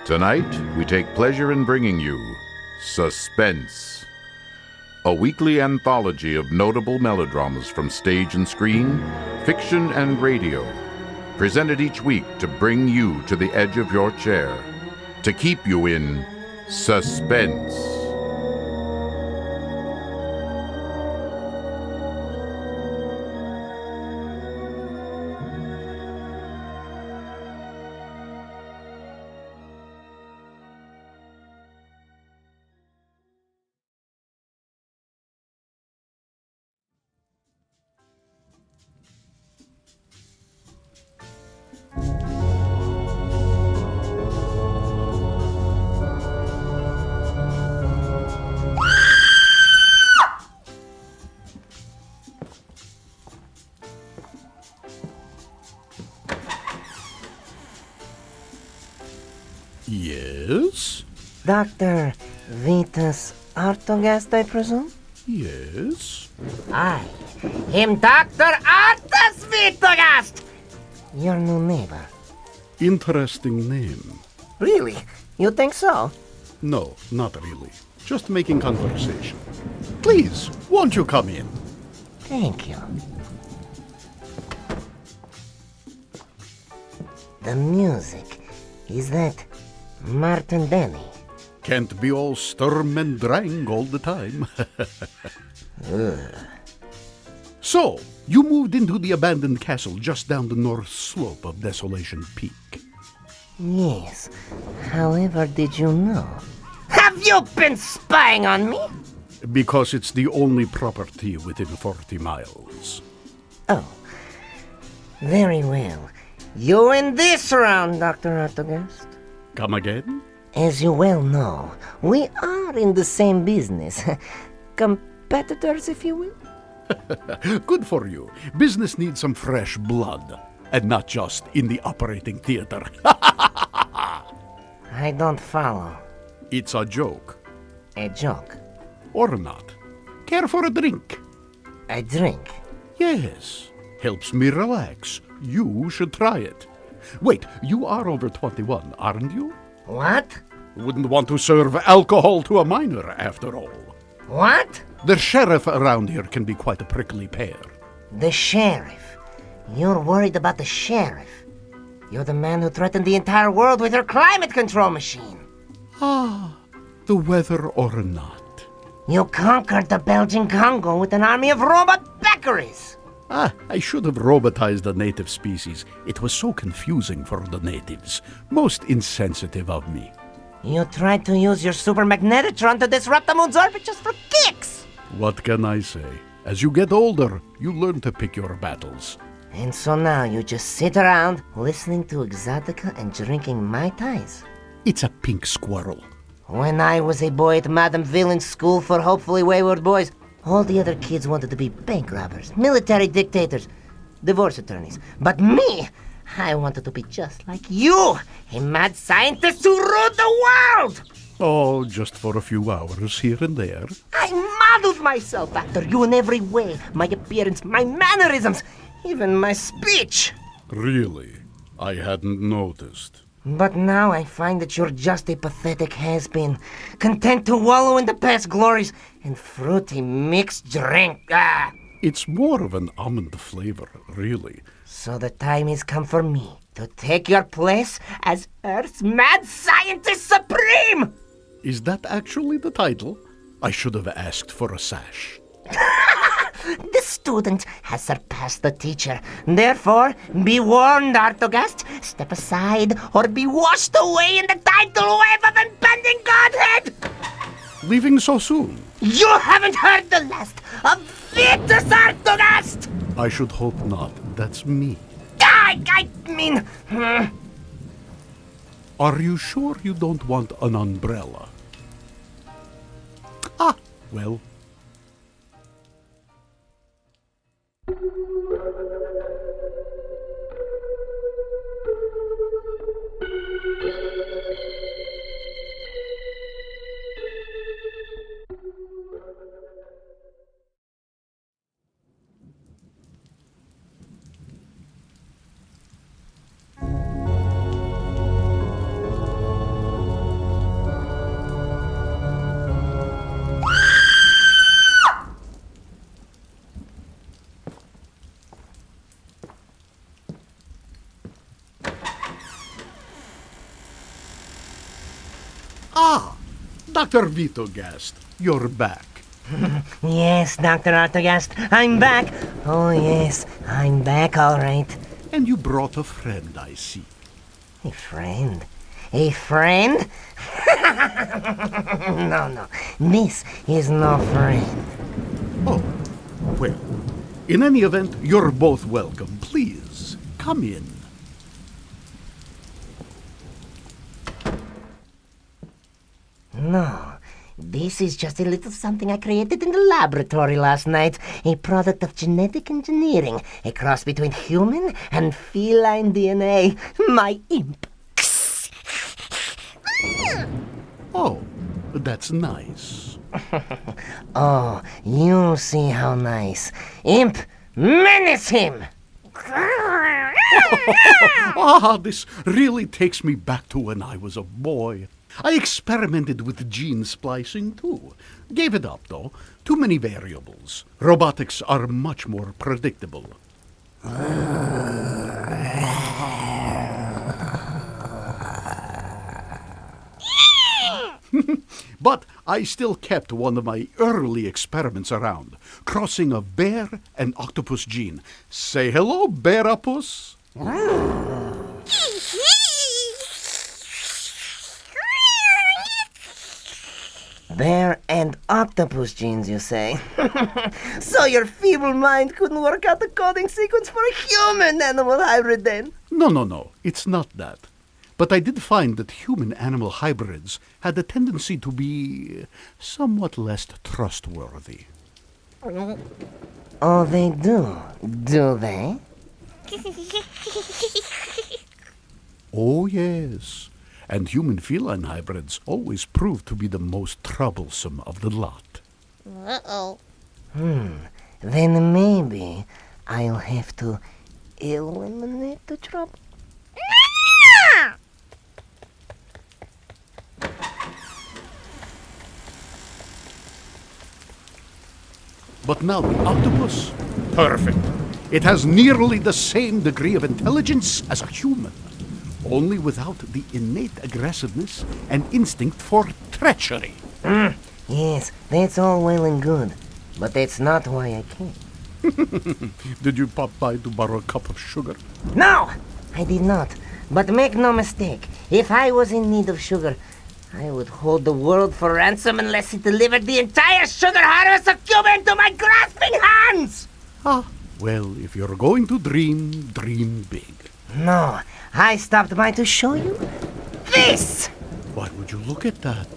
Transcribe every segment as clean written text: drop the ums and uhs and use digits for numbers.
Tonight, we take pleasure in bringing you Suspense, a weekly anthology of notable melodramas from stage and screen, fiction and radio, presented each week to bring you to the edge of your chair, to keep you in suspense. Yes? Dr. Vitas Artogast, I presume? Yes? I am Dr. Artus Vitogast! Your new neighbor. Interesting name. Really? You think so? No, not really. Just making conversation. Please, won't you come in? Thank you. The music, is that Martin Denny? Can't be all Sturm and Drang all the time. So, you moved into the abandoned castle just down the north slope of Desolation Peak. Yes. However, did you know? Have you been spying on me? Because it's the only property within 40 miles. Oh. Very well. You win this round, Dr. Artogast. Come again? As you well know, we are in the same business. Competitors, if you will. Good for you. Business needs some fresh blood, and not just in the operating theater. I don't follow. It's a joke. A joke. Or not. Care for a drink? A drink. Yes. Helps me relax. You should try it. Wait, you are over 21, aren't you? What? Wouldn't want to serve alcohol to a minor, after all. What? The sheriff around here can be quite a prickly pear. The sheriff. You're worried about the sheriff. You're the man who threatened the entire world with your climate control machine. Ah, the weather or not. You conquered the Belgian Congo with an army of robot peccaries. I should have robotized the native species. It was so confusing for the natives. Most insensitive of me. You tried to use your super magnetitron to disrupt the moon's orbit just for kicks. What can I say? As you get older, you learn to pick your battles. And so now you just sit around listening to Exotica and drinking Mai Tais. It's a pink squirrel. When I was a boy at Madame Villain's school for hopefully wayward boys, all the other kids wanted to be bank robbers, military dictators, divorce attorneys. But me, I wanted to be just like you, a mad scientist who ruled the world! Oh, just for a few hours here and there. I modeled myself after you in every way. My appearance, my mannerisms, even my speech. Really? I hadn't noticed. But now I find that you're just a pathetic has-been, content to wallow in the past glories and fruity mixed drink. It's more of an almond flavor, really. So the time has come for me to take your place as Earth's mad scientist supreme! Is that actually the title? I should have asked for a sash. The student has surpassed the teacher. Therefore, be warned, Artogast. Step aside or be washed away in the tidal wave of impending godhead! Leaving so soon? You haven't heard the last of Vitus Artogast! I should hope not. That's me. I mean... Are you sure you don't want an umbrella? Ah, well... Dr. Vitogast, you're back. Yes, Dr. Artagast, I'm back. Oh, yes, I'm back, all right. And you brought a friend, I see. A friend? A friend? No. This is no friend. Oh, well, in any event, you're both welcome. Please, come in. No, this is just a little something I created in the laboratory last night. A product of genetic engineering. A cross between human and feline DNA. My imp. Oh, that's nice. Oh, you see how nice. Imp, menace him! Ah, this really takes me back to when I was a boy. I experimented with gene splicing, too. Gave it up, though. Too many variables. Robotics are much more predictable. But I still kept one of my early experiments around, crossing a bear and octopus gene. Say hello, bearapus. Bear and octopus genes, you say? So your feeble mind couldn't work out the coding sequence for a human-animal hybrid, then? No. It's not that. But I did find that human-animal hybrids had a tendency to be somewhat less trustworthy. Oh, they do they? Oh, yes. And human-feline hybrids always prove to be the most troublesome of the lot. Uh-oh. Then maybe I'll have to eliminate the trouble. But now the octopus? Perfect. It has nearly the same degree of intelligence as a human, only without the innate aggressiveness and instinct for treachery. Yes, that's all well and good. But that's not why I came. Did you pop by to borrow a cup of sugar? No, I did not. But make no mistake, if I was in need of sugar, I would hold the world for ransom unless it delivered the entire sugar harvest of Cuba into my grasping hands! Ah, well, if you're going to dream, dream big. No, I stopped by to show you this! Why would you look at that?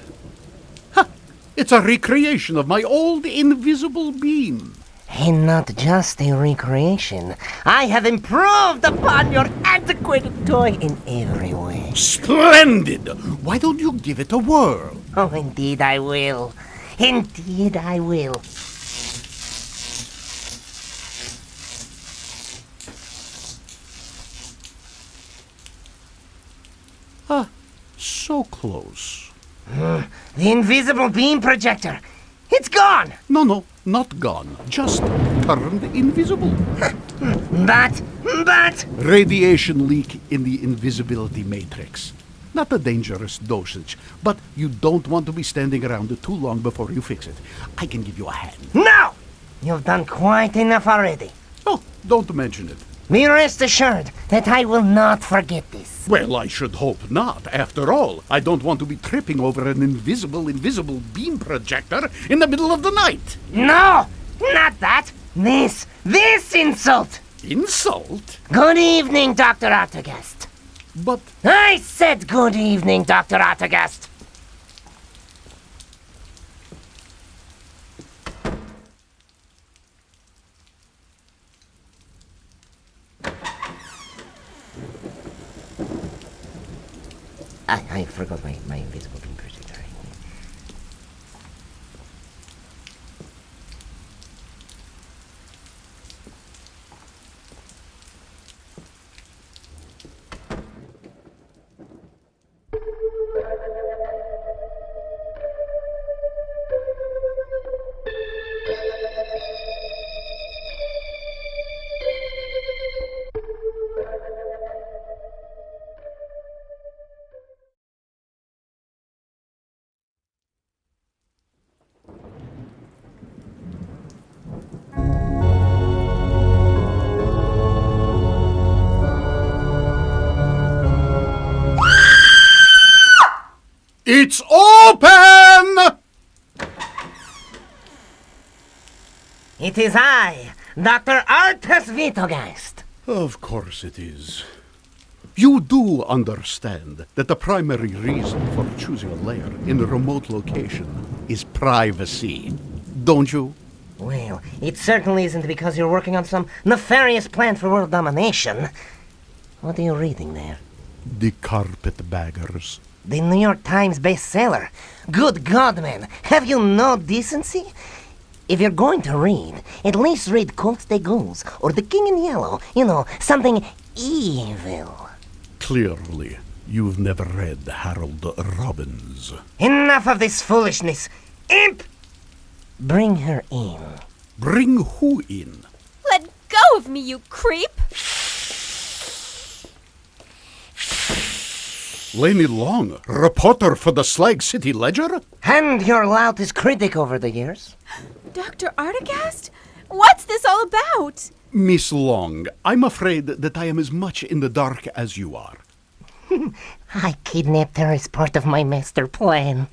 Ha! It's a recreation of my old invisible beam. And not just a recreation. I have improved upon your antiquated toy in every way. Splendid! Why don't you give it a whirl? Oh, indeed I will. Indeed I will. Ah, so close. The invisible beam projector. It's gone! No, not gone. Just turned invisible. But... Radiation leak in the invisibility matrix. Not a dangerous dosage, but you don't want to be standing around too long before you fix it. I can give you a hand. No! You've done quite enough already. Oh, don't mention it. Be rest assured that I will not forget this. Well, I should hope not. After all, I don't want to be tripping over an invisible beam projector in the middle of the night. No! Not that! This insult! Insult? Good evening, Dr. Artagast. But I said good evening, Dr. Artagast. I forgot my invisible beam projector. It's open! It is I, Dr. Artus Vitogeist. Of course it is. You do understand that the primary reason for choosing a lair in a remote location is privacy, don't you? Well, it certainly isn't because you're working on some nefarious plan for world domination. What are you reading there? The carpetbaggers. The New York Times bestseller. Good God, man, have you no decency? If you're going to read, at least read Comte de Gaulle or The King in Yellow. You know, something evil. Clearly, you've never read Harold Robbins. Enough of this foolishness. Imp! Bring her in. Bring who in? Let go of me, you creep! Laney Long, reporter for the Slag City Ledger? And your loudest critic over the years. Dr. Ardagast? What's this all about? Miss Long, I'm afraid that I am as much in the dark as you are. I kidnapped her as part of my master plan.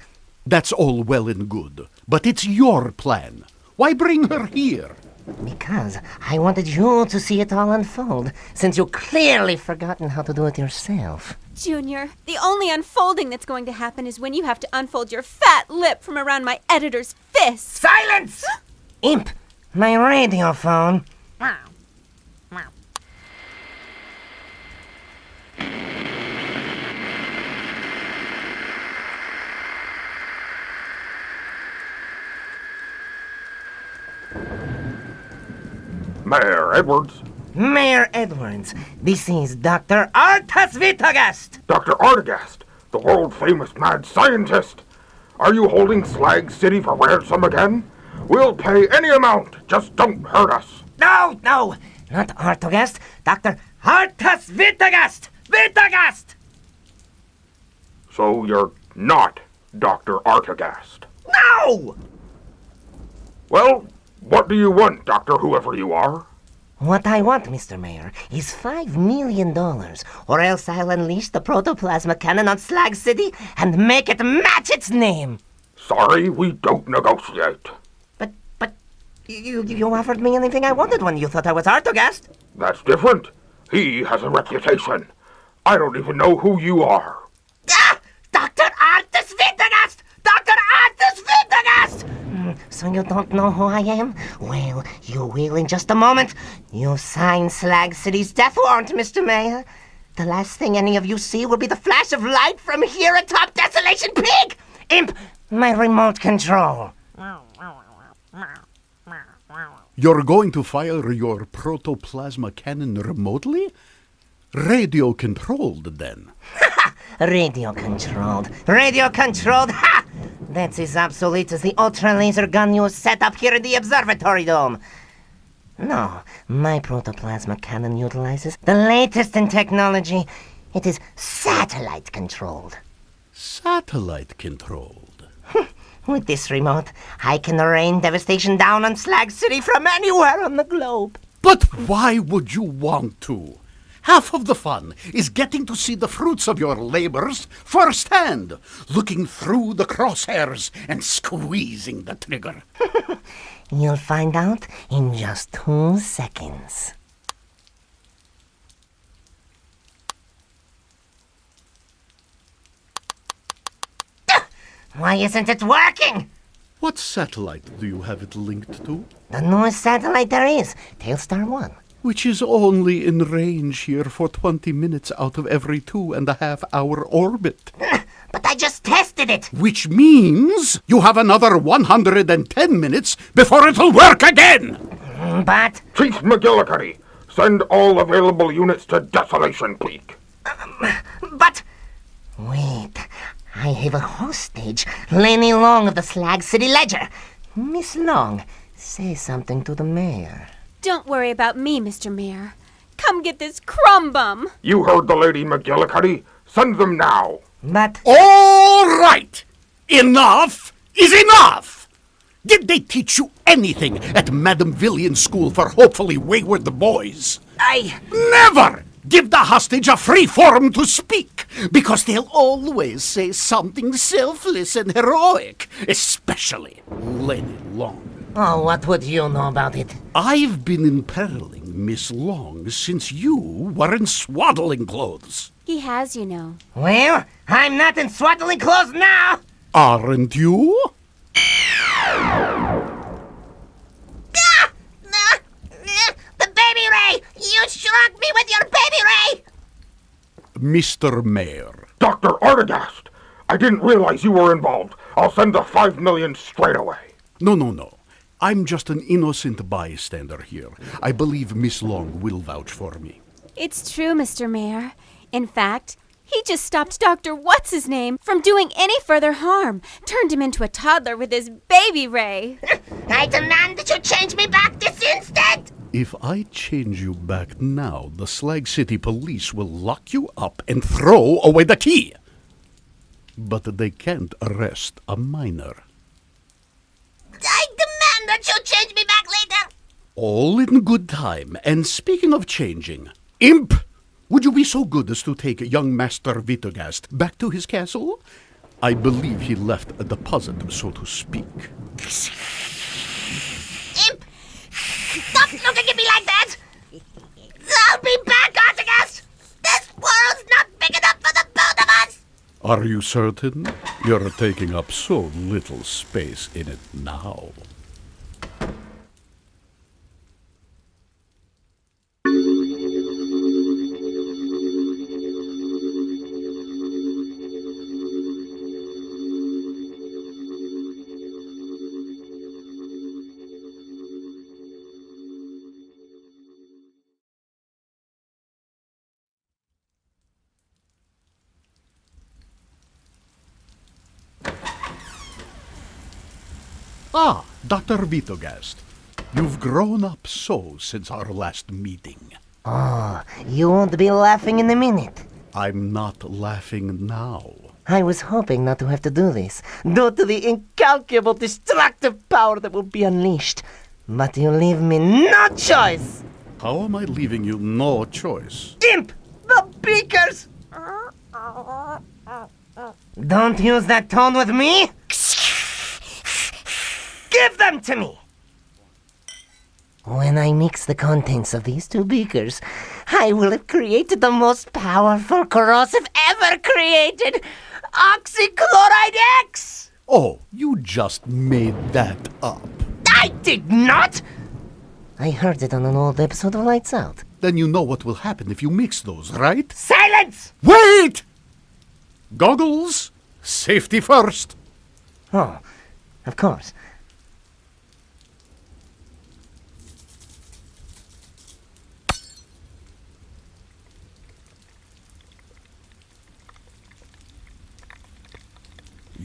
That's all well and good, but it's your plan. Why bring her here? Because I wanted you to see it all unfold, since you've clearly forgotten how to do it yourself. Junior, the only unfolding that's going to happen is when you have to unfold your fat lip from around my editor's fist. Silence! Imp, my radio phone. Mayor Edwards. Mayor Edwards, this is Dr. Artus Vitogeist. Dr. Ardagast, the world-famous mad scientist. Are you holding Slag City for ransom again? We'll pay any amount, just don't hurt us. No, not Artogast, Dr. Artus Vitogeist. Vitogeist! So you're not Dr. Ardagast. No! Well, what do you want, Doctor Whoever you are? What I want, Mr. Mayor, is $5 million, or else I'll unleash the protoplasma cannon on Slag City and make it match its name. Sorry, we don't negotiate. But you offered me anything I wanted when you thought I was Artogast. That's different. He has a reputation. I don't even know who you are. Ah! Dr. Artus Vitogeist! Dr. Artus Vitogeist! So you don't know who I am? Well, you will in just a moment. You signed Slag City's death warrant, Mr. Mayor. The last thing any of you see will be the flash of light from here atop Desolation Peak! Imp, my remote control. You're going to fire your protoplasma cannon remotely? Radio-controlled, then. Radio-controlled. Radio-controlled! Ha! That's as obsolete as the ultra-laser gun you set up here in the observatory dome. No, my protoplasma cannon utilizes the latest in technology. It is satellite-controlled. Satellite-controlled? With this remote, I can rain devastation down on Slag City from anywhere on the globe. But why would you want to? Half of the fun is getting to see the fruits of your labors firsthand, looking through the crosshairs and squeezing the trigger. You'll find out in just 2 seconds. Why isn't it working? What satellite do you have it linked to? The newest satellite there is, Tailstar 1. Which is only in range here for 20 minutes out of every 2.5-hour orbit. But I just tested it! Which means you have another 110 minutes before it'll work again! But... Chief McGillicuddy, send all available units to Desolation Peak. But... Wait, I have a hostage, Laney Long of the Slag City Ledger. Miss Long, say something to the mayor. Don't worry about me, Mr. Mayor. Come get this crumb bum. You heard the lady, McGillicuddy. Send them now. But... All right! Enough is enough! Did they teach you anything at Madame Villian's school for hopefully wayward boys? I... Never give the hostage a free forum to speak, Because they'll always say something selfless and heroic, especially Lady Long. Oh, what would you know about it? I've been imperiling Miss Long since you were in swaddling clothes. He has, you know. Well, I'm not in swaddling clothes now! Aren't you? The baby ray! You shrunk me with your baby ray! Mr. Mayor. Dr. Ardagast! I didn't realize you were involved. I'll send the $5 million straight away. No. I'm just an innocent bystander here. I believe Miss Long will vouch for me. It's true, Mr. Mayor. In fact, he just stopped Dr. What's-His-Name from doing any further harm. Turned him into a toddler with his baby ray. I demand that you change me back this instant! If I change you back now, the Slag City police will lock you up and throw away the key. But they can't arrest a minor. I demand that you change me back later! All in good time. And speaking of changing, Imp, would you be so good as to take young Master Vitogast back to his castle? I believe he left a deposit, so to speak. Imp! Stop looking at me like that! I'll be back, Artegas! This world's not big enough for the both of us! Are you certain? You're taking up so little space in it now. Ah, Dr. Vitogast. You've grown up so since our last meeting. Oh, you won't be laughing in a minute. I'm not laughing now. I was hoping not to have to do this, due to the incalculable destructive power that will be unleashed. But you leave me no choice! How am I leaving you no choice? Imp! The beakers! Don't use that tone with me! Give them to me! When I mix the contents of these two beakers, I will have created the most powerful corrosive ever created! Oxychloride X! Oh, you just made that up. I did not! I heard it on an old episode of Lights Out. Then you know what will happen if you mix those, right? Silence! Wait! Goggles, safety first. Oh, of course.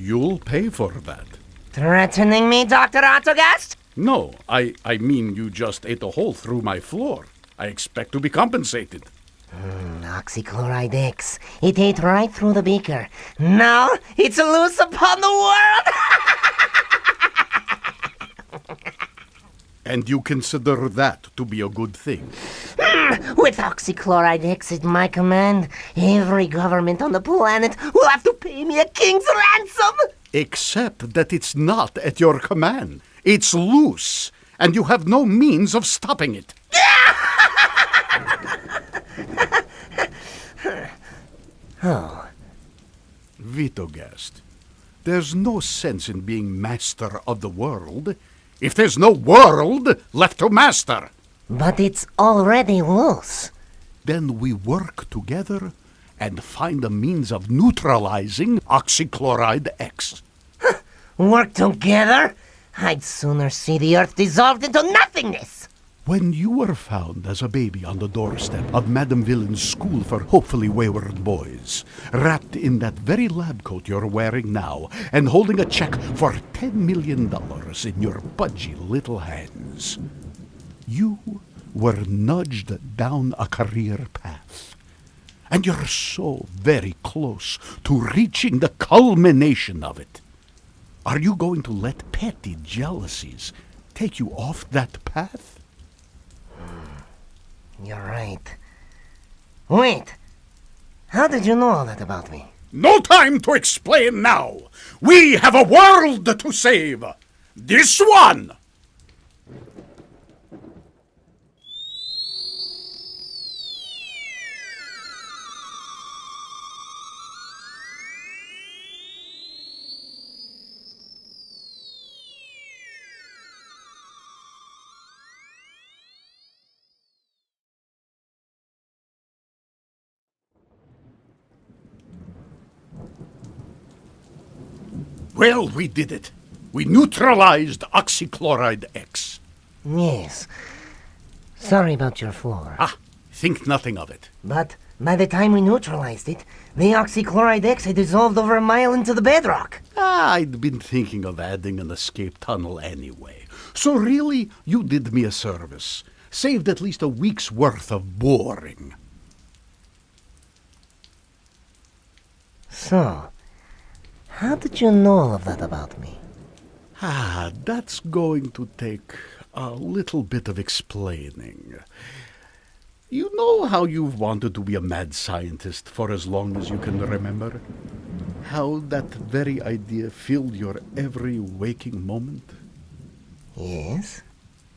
You'll pay for that. Threatening me, Dr. Autogast? No, I mean you just ate a hole through my floor. I expect to be compensated. Oxychloride X. It ate right through the beaker. Now it's loose upon the world! And you consider that to be a good thing? With Oxychloride X at my command, every government on the planet will have to pay me a king's ransom! Except that it's not at your command. It's loose, and you have no means of stopping it. Oh. Vitogast, there's no sense in being master of the world if there's no world left to master. But it's already loose. Then we work together and find a means of neutralizing Oxychloride X. Work together? I'd sooner see the Earth dissolved into nothingness! When you were found as a baby on the doorstep of Madame Villain's school for hopefully wayward boys, wrapped in that very lab coat you're wearing now, and holding a check for $10 million in your pudgy little hands, you were nudged down a career path. And you're so very close to reaching the culmination of it. Are you going to let petty jealousies take you off that path? You're right. Wait! How did you know all that about me? No time to explain now. We have a world to save. This one! Well, we did it. We neutralized oxychloride X. Yes. Sorry about your floor. Think nothing of it. But by the time we neutralized it, the oxychloride X had dissolved over a mile into the bedrock. I'd been thinking of adding an escape tunnel anyway. So really, you did me a service. Saved at least a week's worth of boring. So, how did you know all of that about me? That's going to take a little bit of explaining. You know how you've wanted to be a mad scientist for as long as you can remember? How that very idea filled your every waking moment? Yes?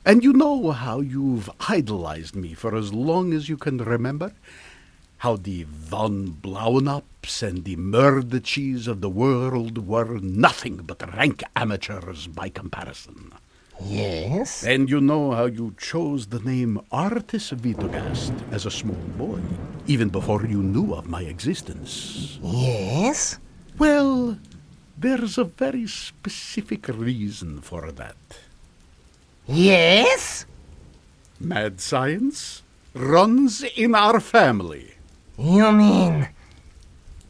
And you know how you've idolized me for as long as you can remember? How the von Blauenups and the Murderchees of the world were nothing but rank amateurs by comparison. Yes? And you know how you chose the name Artis Vitogast as a small boy, even before you knew of my existence. Yes? Well, there's a very specific reason for that. Yes? Mad science runs in our family. You mean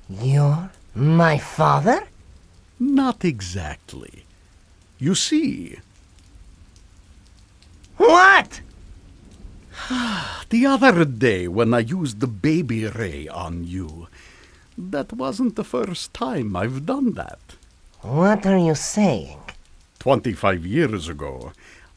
you're my father? Not exactly. You see, What? the other day when I used the baby ray on you, that wasn't the first time I've done that. What are you saying? 25 years ago,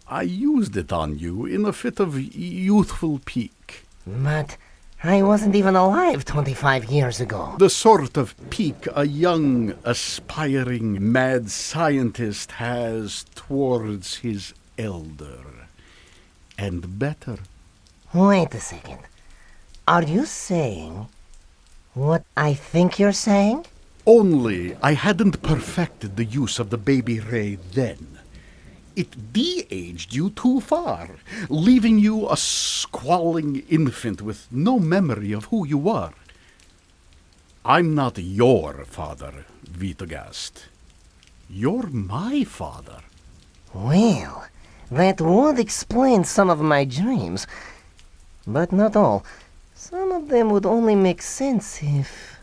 I used it on you in a fit of youthful pique. But I wasn't even alive 25 years ago. The sort of pique a young, aspiring mad scientist has towards his elder. And better. Wait a second. Are you saying what I think you're saying? Only I hadn't perfected the use of the baby ray then. It de-aged you too far, leaving you a squalling infant with no memory of who you were. I'm not your father, Vitogast. You're my father. Well, that would explain some of my dreams. But not all. Some of them would only make sense if...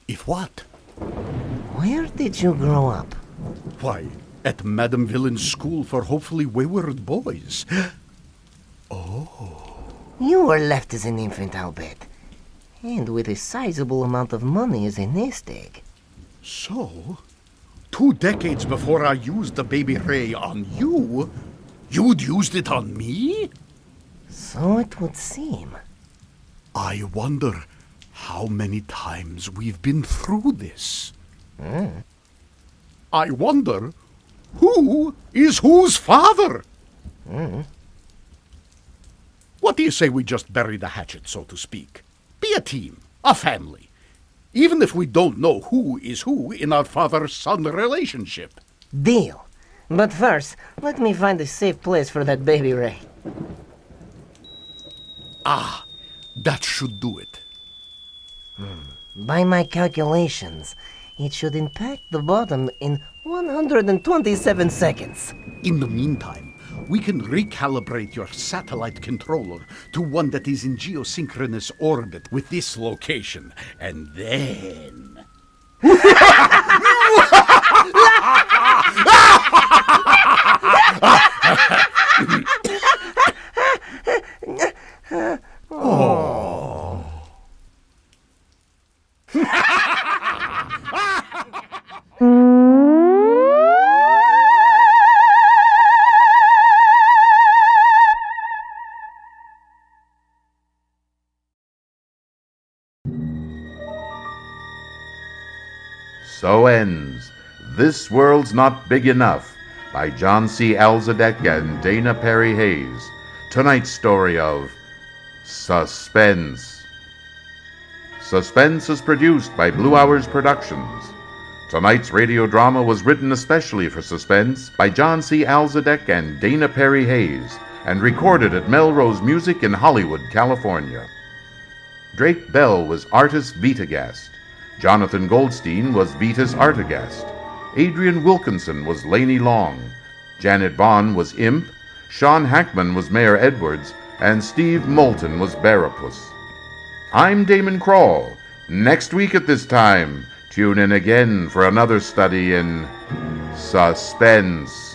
If what? Where did you grow up? Why, at Madame Villain's school for hopefully wayward boys. You were left as an infant, I'll bet. And with a sizable amount of money as a nest egg. So, 2 decades before I used the baby ray on you, you'd used it on me? So it would seem. I wonder how many times we've been through this. I wonder who is whose father? What do you say we just bury the hatchet, so to speak? Be a team, a family. Even if we don't know who is who in our father-son relationship. Deal. But first, let me find a safe place for that baby ray. That should do it. By my calculations, it should impact the bottom in 127 seconds. In the meantime, we can recalibrate your satellite controller to one that is in geosynchronous orbit with this location. And then... So ends This World's Not Big Enough by John C. Alsedek and Dana Perry-Hayes. Tonight's story of Suspense. Suspense is produced by Blue Hours Productions. Tonight's radio drama was written especially for Suspense by John C. Alsedek and Dana Perry-Hayes and recorded at Melrose Music in Hollywood, California. Drake Bell was Artis Vitagast. Jonathan Goldstein was Vitas Artagast. Adrienne Wilkinson was Laney Long. Janet Vaughn was Imp. Sean Hackman was Mayor Edwards. And Steve Moulton was Barapus. I'm Damon Krall. Next week at this time, tune in again for another study in suspense.